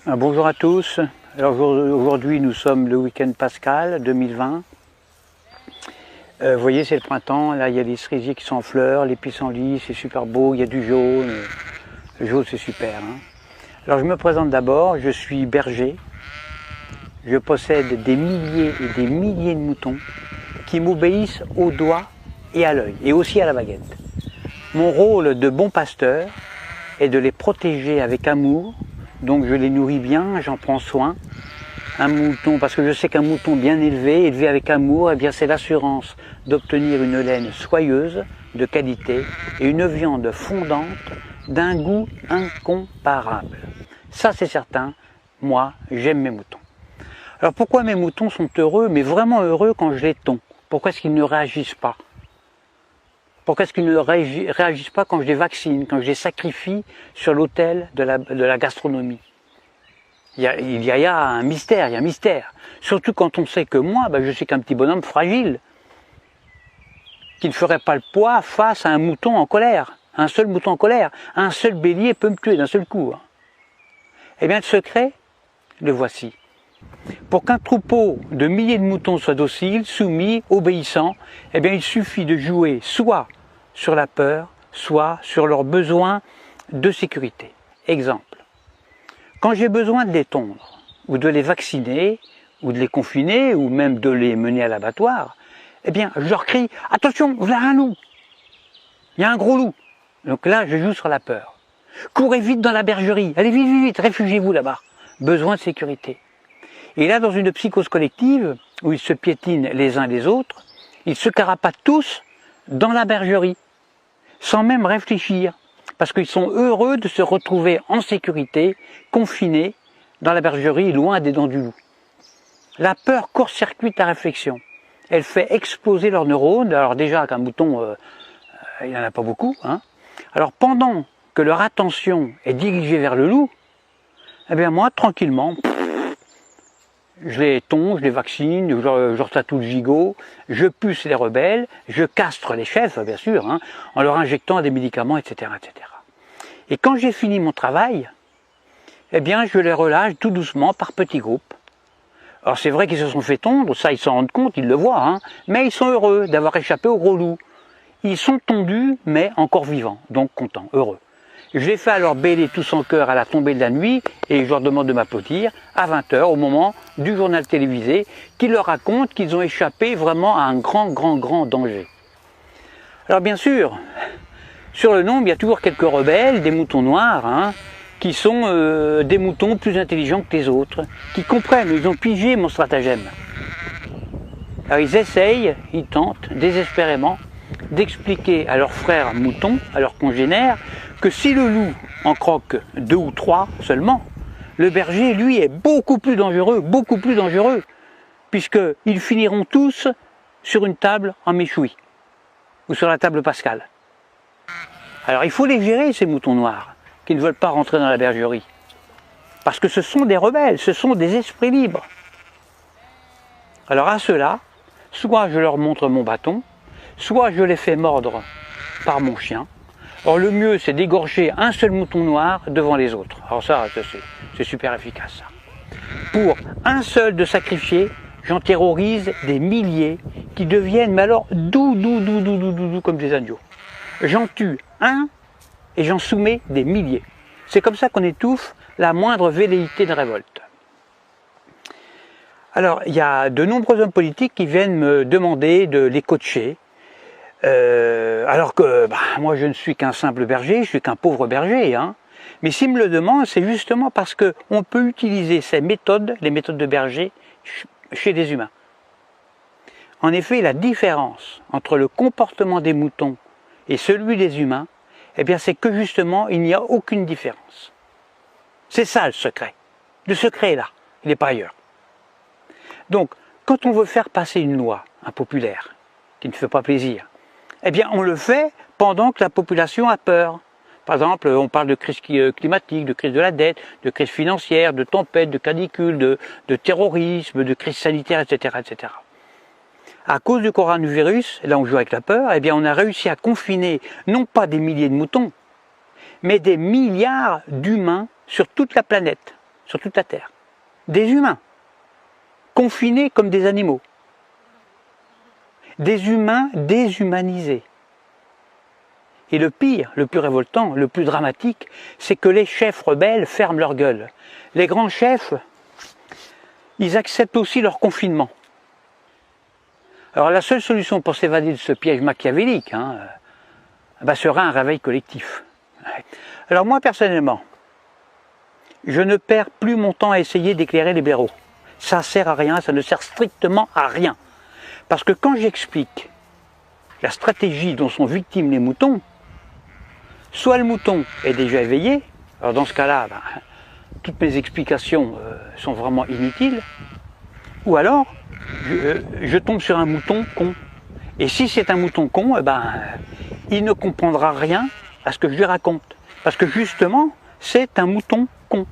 Bonjour à tous. Alors aujourd'hui nous sommes le week-end pascal 2020. Vous voyez, c'est le printemps, là il y a les cerisiers qui sont en fleurs, les pissenlits, c'est super beau, il y a du jaune. Le jaune c'est super. Alors je me présente d'abord, je suis berger. Je possède des milliers et des milliers de moutons qui m'obéissent au doigt et à l'œil, et aussi à la baguette. Mon rôle de bon pasteur est de les protéger avec amour. Donc je les nourris bien, j'en prends soin. Un mouton, parce que je sais qu'un mouton bien élevé, élevé avec amour, eh bien c'est l'assurance d'obtenir une laine soyeuse, de qualité, et une viande fondante d'un goût incomparable. Ça c'est certain, moi j'aime mes moutons. Alors pourquoi mes moutons sont heureux, mais vraiment heureux quand je les tonds? Pourquoi est-ce qu'ils ne réagissent pas? Pourquoi est-ce qu'ils ne réagissent pas quand je les vaccine, quand je les sacrifie sur l'autel de la gastronomie? Il y a un mystère, il y a un mystère. Surtout quand on sait que moi, je suis qu'un petit bonhomme fragile, qui ne ferait pas le poids face à un mouton en colère. Un seul mouton en colère, un seul bélier peut me tuer d'un seul coup. Eh bien le secret, le voici. Pour qu'un troupeau de milliers de moutons soit docile, soumis, obéissant, eh bien il suffit de jouer soit sur la peur, soit sur leurs besoins de sécurité. Exemple, quand j'ai besoin de les tondre, ou de les vacciner, ou de les confiner, ou même de les mener à l'abattoir, eh bien je leur crie « Attention, voilà un loup ! Il y a un gros loup !» Donc là, je joue sur la peur. « Courez vite dans la bergerie, allez vite, vite, vite, réfugiez-vous là-bas. » Besoin de sécurité. Et là, dans une psychose collective, où ils se piétinent les uns les autres, ils se carapatent tous dans la bergerie, sans même réfléchir, parce qu'ils sont heureux de se retrouver en sécurité, confinés dans la bergerie, loin des dents du loup. La peur court-circuite la réflexion. Elle fait exploser leurs neurones. Alors déjà, qu'un mouton, il n'y en a pas beaucoup. Alors pendant que leur attention est dirigée vers le loup, eh bien moi, tranquillement, je les tonds, je les vaccine, je leur tatoue le gigot, je puce les rebelles, je castre les chefs, bien sûr, en leur injectant des médicaments, etc., etc. Et quand j'ai fini mon travail, eh bien, je les relâche tout doucement par petits groupes. Alors c'est vrai qu'ils se sont fait tondre, ça ils s'en rendent compte, ils le voient, mais ils sont heureux d'avoir échappé au gros loup. Ils sont tondus, mais encore vivants, donc contents, heureux. Je les fais alors bêler tous en chœur à la tombée de la nuit et je leur demande de m'applaudir à 20 h au moment du journal télévisé qui leur raconte qu'ils ont échappé vraiment à un grand danger. Alors bien sûr, sur le nombre, il y a toujours quelques rebelles, des moutons noirs, qui sont des moutons plus intelligents que les autres, qui comprennent, ils ont pigé mon stratagème. Alors ils essayent, ils tentent désespérément d'expliquer à leurs frères moutons, à leurs congénères, que si le loup en croque 2 ou 3 seulement, le berger, lui, est beaucoup plus dangereux, puisqu'ils finiront tous sur une table en méchoui, ou sur la table pascale. Alors il faut les gérer, ces moutons noirs, qui ne veulent pas rentrer dans la bergerie, parce que ce sont des rebelles, ce sont des esprits libres. Alors à ceux-là, soit je leur montre mon bâton, soit je les fais mordre par mon chien. Or le mieux c'est d'égorger un seul mouton noir devant les autres. Alors ça, c'est super efficace ça. Pour un seul de sacrifié, j'en terrorise des milliers qui deviennent, mais alors doux comme des agneaux. J'en tue un et j'en soumets des milliers. C'est comme ça qu'on étouffe la moindre velléité de révolte. Alors il y a de nombreux hommes politiques qui viennent me demander de les coacher. Alors que moi je ne suis qu'un simple berger, je suis qu'un pauvre berger. Mais s'ils me le demandent, c'est justement parce qu'on peut utiliser ces méthodes, les méthodes de berger, chez des humains. En effet, la différence entre le comportement des moutons et celui des humains, eh bien c'est que justement il n'y a aucune différence. C'est ça le secret. Le secret est là, il n'est pas ailleurs. Donc, quand on veut faire passer une loi impopulaire, qui ne fait pas plaisir, eh bien on le fait pendant que la population a peur. Par exemple, on parle de crise climatique, de crise de la dette, de crise financière, de tempête, de canicule, de terrorisme, de crise sanitaire, etc., etc. À cause du coronavirus, là on joue avec la peur, eh bien on a réussi à confiner non pas des milliers de moutons, mais des milliards d'humains sur toute la planète, sur toute la Terre. Des humains, confinés comme des animaux. Des humains déshumanisés. Et le pire, le plus révoltant, le plus dramatique, c'est que les chefs rebelles ferment leur gueule. Les grands chefs, ils acceptent aussi leur confinement. Alors la seule solution pour s'évader de ce piège machiavélique sera un réveil collectif. Alors moi personnellement, je ne perds plus mon temps à essayer d'éclairer les blaireaux. Ça ne sert à rien, ça ne sert strictement à rien. Parce que quand j'explique la stratégie dont sont victimes les moutons, soit le mouton est déjà éveillé, alors dans ce cas-là, toutes mes explications sont vraiment inutiles, ou alors je tombe sur un mouton con. Et si c'est un mouton con, il ne comprendra rien à ce que je lui raconte. Parce que justement, c'est un mouton con.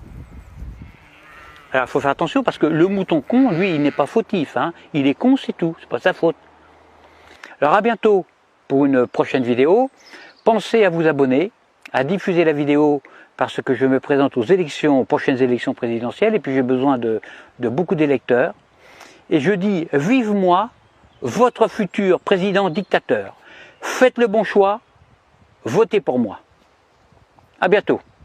Alors il faut faire attention parce que le mouton con, lui, il n'est pas fautif. Il est con, c'est tout, c'est pas sa faute. Alors à bientôt pour une prochaine vidéo. Pensez à vous abonner, à diffuser la vidéo parce que je me présente aux prochaines élections présidentielles et puis j'ai besoin de beaucoup d'électeurs. Et je dis, vive moi, votre futur président dictateur. Faites le bon choix, votez pour moi. À bientôt.